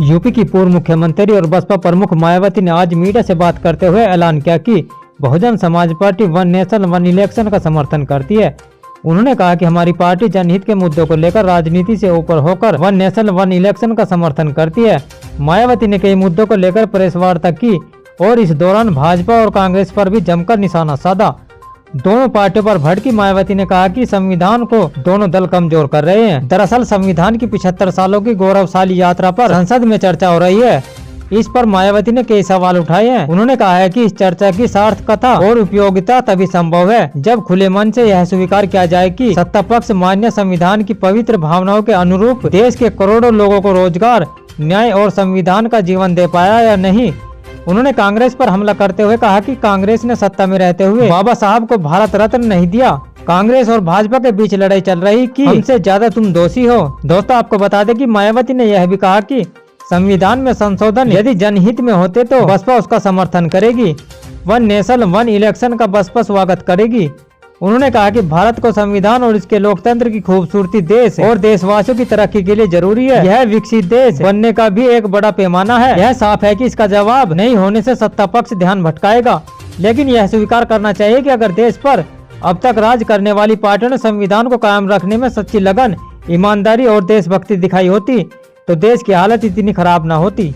UP की पूर्व मुख्यमंत्री और बसपा प्रमुख मायावती ने आज मीडिया से बात करते हुए ऐलान किया कि Bahujan Samaj party one nation one election का समर्थन करती है। उन्होंने कहा कि हमारी पार्टी जनहित के मुद्दों को लेकर राजनीति से ऊपर होकर वन नेशन वन इलेक्शन का समर्थन करती है। मायावती ने कई मुद्दों को लेकर प्रेस वार्ता की और इस दौरान भाजपा और कांग्रेस पर भी जमकर निशाना साधा। दोनों पार्टियों पर भड़की मायावती ने कहा कि संविधान को दोनों दल कमजोर कर रहे हैं। दरअसल संविधान की 75 सालों की गौरवशाली यात्रा पर संसद में चर्चा हो रही है। इस पर मायावती ने कई सवाल उठाए हैं। उन्होंने कहा है कि इस चर्चा की सार्थकता और उपयोगिता तभी संभव है जब खुले मन से यह स्वीकार किया जाए कि सत्ता पक्ष मान्य संविधान की पवित्र भावनाओं के अनुरूप देश के करोड़ों लोगों को रोजगार, न्याय और संविधान का जीवन दे पाया या नहीं। उन्होंने कांग्रेस पर हमला करते हुए कहा कि कांग्रेस ने सत्ता में रहते हुए बाबा साहब को भारत रत्न नहीं दिया। कांग्रेस और भाजपा के बीच लड़ाई चल रही कि हमसे ज्यादा तुम दोषी हो। दोस्तों, आपको बता दें कि मायावती ने यह भी कहा कि संविधान में संशोधन यदि जनहित में होते तो बसपा उसका समर्थन करेगी। वन नेशन वन इलेक्शन का बसपा स्वागत करेगी। उन्होंने कहा कि भारत को संविधान और इसके लोकतंत्र की खूबसूरती देश और देशवासियों की तरक्की के लिए जरूरी है। यह विकसित देश बनने का भी एक बड़ा पैमाना है। यह साफ है कि इसका जवाब नहीं होने से सत्ता पक्ष ध्यान भटकाएगा, लेकिन यह स्वीकार करना चाहिए कि अगर देश पर अब तक राज करने वाली पार्टियों ने संविधान को कायम रखने में सच्ची लगन, ईमानदारी और देशभक्ति दिखाई होती तो देश की हालत इतनी खराब न होती।